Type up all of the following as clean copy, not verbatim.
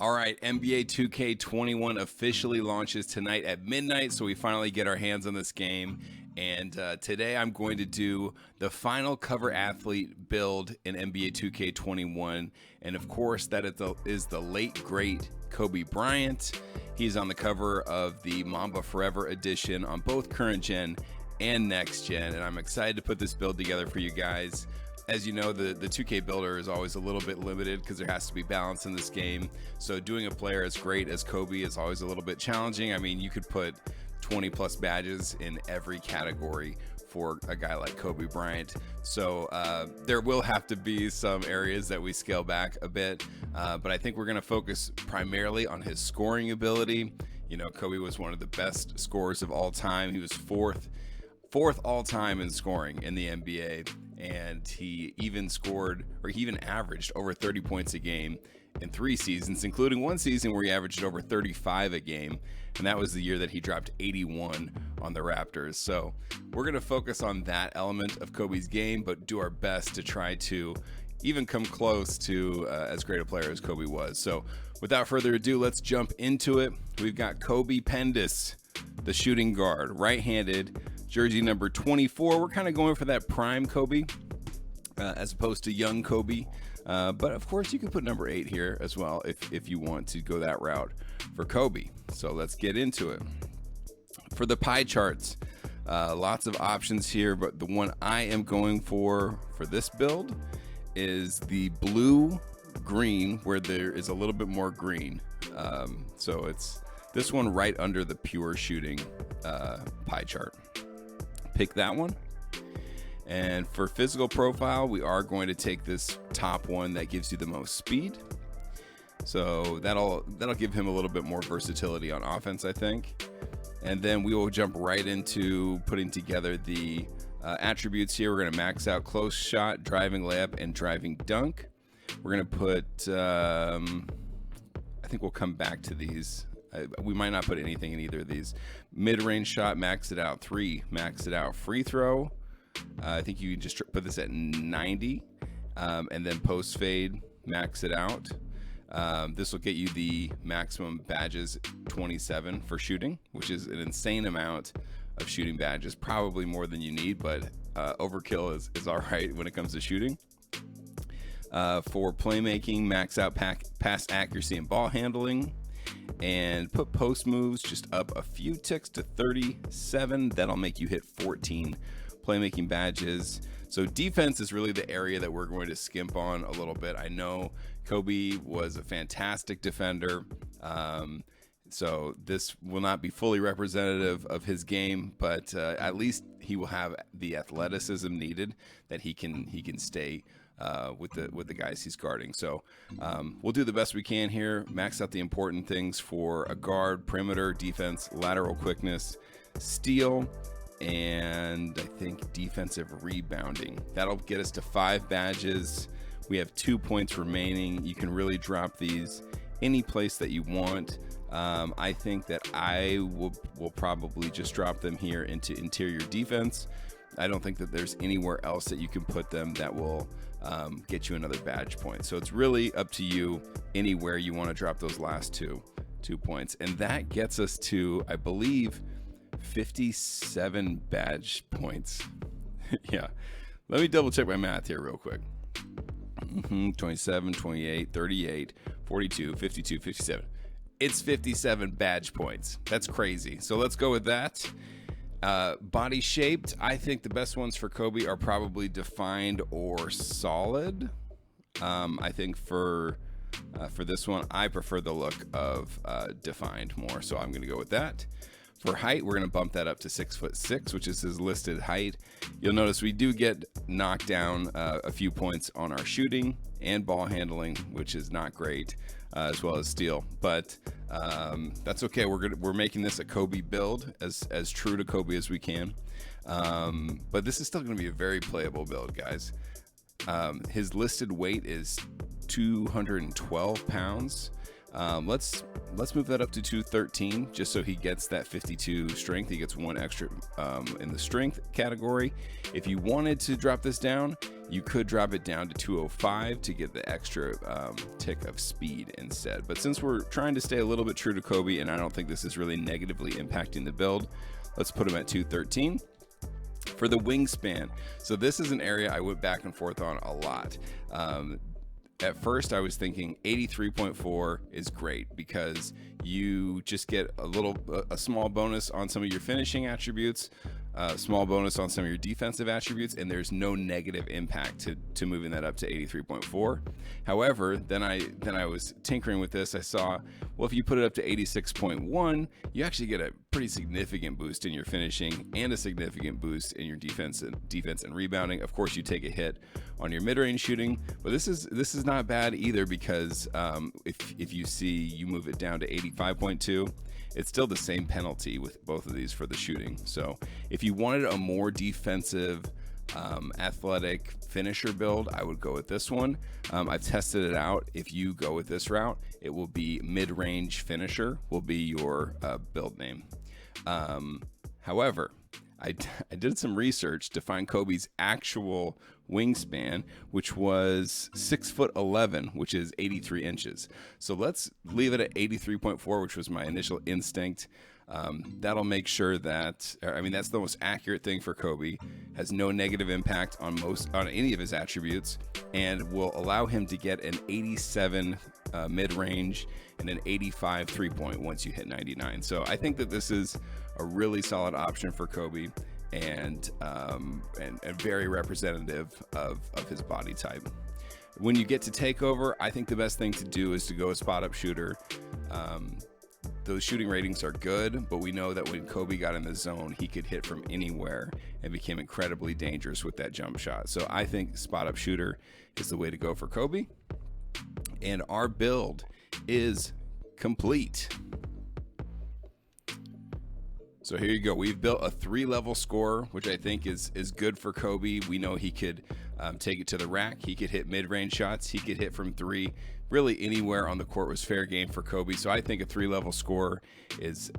All right, NBA 2K21 officially launches tonight at midnight, so we finally get our hands on this game. And today I'm going to do the final cover athlete build in NBA 2K21. And of course, that is the late, great Kobe Bryant. He's on the cover of the MAMBA Forever edition on both current gen and next gen. And I'm excited to put this build together for you guys. As you know, the 2K builder is always a little bit limited because there has to be balance in this game. So doing a player as great as Kobe is always a little bit challenging. I mean, you could put 20 plus badges in every category for a guy like Kobe Bryant. So there will have to be some areas that we scale back a bit. But I think we're going to focus primarily on his scoring ability. You know, Kobe was one of the best scorers of all time. He was fourth all time in scoring in the NBA. And he even averaged over 30 points a game in 3 seasons, including one season where he averaged over 35 a game. And that was the year that he dropped 81 on the Raptors. So we're going to focus on that element of Kobe's game, but do our best to try to even come close to as great a player as Kobe was. So without further ado, let's jump into it. We've got Kobe Pendis, the shooting guard, right-handed, jersey number 24. We're kind of going for that prime Kobe as opposed to young Kobe. But of course, you can put number 8 here as well if you want to go that route for Kobe. So let's get into it. For the pie charts, lots of options here, but the one I am going for this build is the blue-green, where there is a little bit more green. So it's this one right under the pure shooting pie chart. Pick that one. And for physical profile, we are going to take this top one that gives you the most speed. So that'll give him a little bit more versatility on offense, I think. And then we will jump right into putting together the attributes here. We're going to max out close shot, driving layup, and driving dunk. We're going to put, I think we'll come back to these. We might not put anything in either of these. Mid-range shot, max it out 3, max it out free throw. I think you can just put this at 90, and then post fade, max it out. This will get you the maximum badges 27 for shooting, which is an insane amount of shooting badges, probably more than you need, but overkill is all right when it comes to shooting. For playmaking, max out pass accuracy and ball handling. And put post moves just up a few ticks to 37. That'll make you hit 14 playmaking badges. So defense is really the area that we're going to skimp on a little bit. I know Kobe was a fantastic defender. So this will not be fully representative of his game, but at least he will have the athleticism needed that he can stay with the guys he's guarding. So we'll do the best we can here. Max out the important things for a guard: perimeter, defense, lateral quickness, steal, and I think defensive rebounding. That'll get us to 5 badges. We have 2 points remaining. You can really drop these any place that you want. I think that I will probably just drop them here into interior defense. I don't think that there's anywhere else that you can put them that will get you another badge point. So it's really up to you anywhere you want to drop those last 2 points. And that gets us to, I believe, 57 badge points. Yeah. Let me double check my math here real quick. 27, 28, 38, 42, 52, 57. It's 57 badge points. That's crazy. So let's go with that. Body shaped, I think the best ones for Kobe are probably defined or solid. I think for this one, I prefer the look of defined more, so I'm going to go with that. For height, we're going to bump that up to 6'6", which is his listed height. You'll notice we do get knocked down a few points on our shooting and ball handling, which is not great, as well as steal. But that's okay. We're making this a Kobe build, as true to Kobe as we can. But this is still going to be a very playable build, guys. His listed weight is 212 pounds, Let's move that up to 213, just so he gets that 52 strength. He gets one extra in the strength category. If you wanted to drop this down, you could drop it down to 205 to get the extra tick of speed instead. But since we're trying to stay a little bit true to Kobe, and I don't think this is really negatively impacting the build, let's put him at 213. For the wingspan, so this is an area I went back and forth on a lot. At first I was thinking 83.4 is great because you just get a small bonus on some of your finishing attributes, small bonus on some of your defensive attributes, and there's no negative impact to moving that up to 83.4. However, then I was tinkering with this. I saw, well, if you put it up to 86.1, you actually get a pretty significant boost in your finishing and a significant boost in your defense and rebounding. Of course, you take a hit on your mid-range shooting, but this is not bad either because if you see you move it down to 85.2, it's still the same penalty with both of these for the shooting. So if you wanted a more defensive, athletic finisher build, I would go with this one. I've tested it out. If you go with this route, it will be mid-range finisher will be your build name. However, I did some research to find Kobe's actual wingspan, which was 6'11", which is 83 inches. So let's leave it at 83.4, which was my initial instinct. That'll make sure that, that's the most accurate thing for Kobe, has no negative impact on any of his attributes, and will allow him to get an 87 mid-range and an 85 3-point once you hit 99. So I think that this is a really solid option for Kobe, and very representative of his body type. When you get to takeover, I think the best thing to do is to go a spot up shooter. Those shooting ratings are good, but we know that when Kobe got in the zone, he could hit from anywhere and became incredibly dangerous with that jump shot. So I think spot up shooter is the way to go for Kobe. And our build is complete. So here you go. We've built a 3-level score, which I think is good for Kobe. We know he could take it to the rack. He could hit mid-range shots. He could hit from 3. Really anywhere on the court was fair game for Kobe. So I think a 3-level score is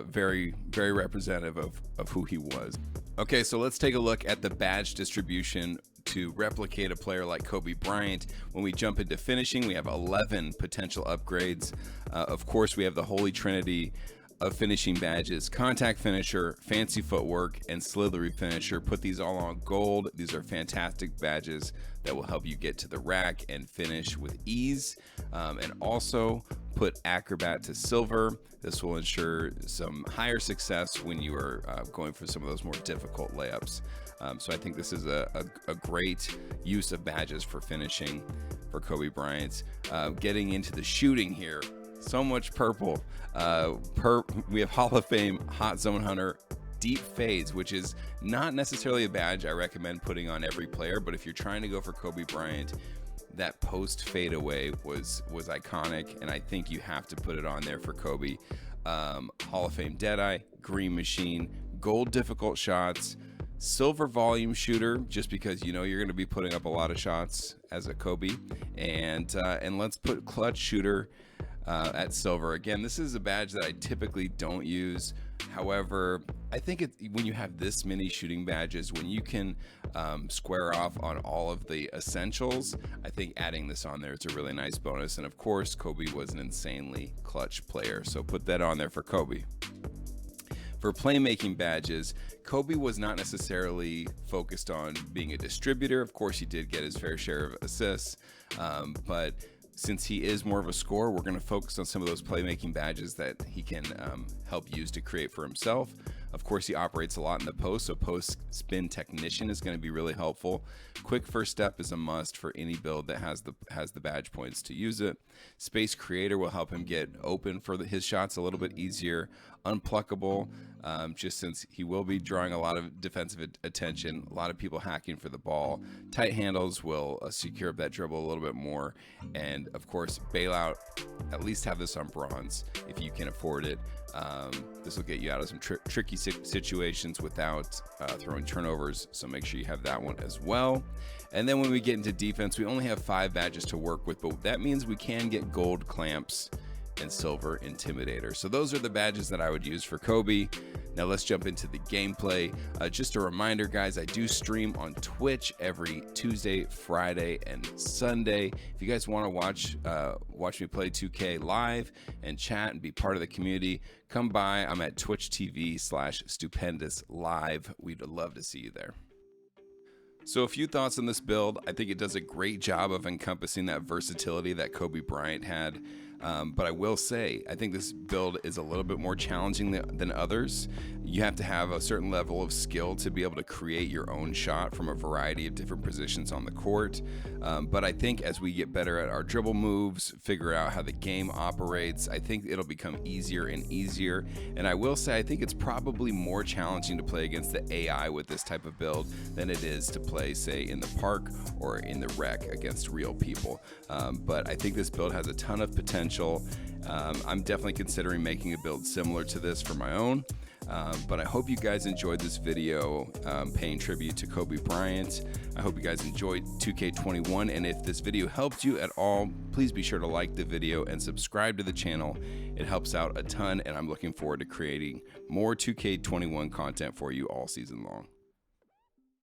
very, very representative of who he was. Okay, so let's take a look at the badge distribution to replicate a player like Kobe Bryant. When we jump into finishing, we have 11 potential upgrades. Of course, we have the holy trinity of finishing badges: contact finisher, fancy footwork, and slithery finisher. Put these all on gold. These are fantastic badges that will help you get to the rack and finish with ease. And also put acrobat to silver. This will ensure some higher success when you are going for some of those more difficult layups. So I think this is a great use of badges for finishing for Kobe Bryant. Getting into the shooting here, so much purple. We have Hall of Fame Hot Zone Hunter Deep Fades, which is not necessarily a badge I recommend putting on every player, but if you're trying to go for Kobe Bryant, that post fadeaway was iconic, and I think you have to put it on there for Kobe. Hall of Fame Deadeye, Green Machine, gold difficult shots, silver volume shooter, just because you're going to be putting up a lot of shots as a Kobe, and let's put clutch shooter at silver. Again, this is a badge that I typically don't use. However, I think when you have this many shooting badges, when you can square off on all of the essentials, I think adding this on there is a really nice bonus. And of course, Kobe was an insanely clutch player, so put that on there for Kobe. For playmaking badges, Kobe was not necessarily focused on being a distributor. Of course, he did get his fair share of assists, but since he is more of a scorer, we're going to focus on some of those playmaking badges that he can help use to create for himself. Of course, he operates a lot in the post, so post spin technician is going to be really helpful. Quick first step is a must for any build that has the badge points to use it. Space creator will help him get open for his shots a little bit easier. Unpluckable, just since he will be drawing a lot of defensive attention, a lot of people hacking for the ball. Tight handles will secure up that dribble a little bit more. And of course, bailout, at least have this on bronze if you can afford it. This will get you out of some tricky situations without throwing turnovers, so make sure you have that one as well. And then when we get into defense, we only have 5 badges to work with, but that means we can get gold clamps and Silver Intimidator. So those are the badges that I would use for Kobe. Now let's jump into the gameplay. Just a reminder, guys, I do stream on Twitch every Tuesday, Friday, and Sunday. If you guys want to watch me play 2K live and chat and be part of the community, come by. I'm at Twitch TV/Stupendous Live. We'd love to see you there. So a few thoughts on this build. I think it does a great job of encompassing that versatility that Kobe Bryant had. But I will say, I think this build is a little bit more challenging than others. You have to have a certain level of skill to be able to create your own shot from a variety of different positions on the court. But I think as we get better at our dribble moves, figure out how the game operates, I think it'll become easier and easier. And I will say, I think it's probably more challenging to play against the AI with this type of build than it is to play, say, in the park or in the rec against real people. But I think this build has a ton of potential. I'm definitely considering making a build similar to this for my own. But I hope you guys enjoyed this video paying tribute to Kobe Bryant. I hope you guys enjoyed 2K21, and if this video helped you at all, please be sure to like the video and subscribe to the channel. It helps out a ton, and I'm looking forward to creating more 2K21 content for you all season long.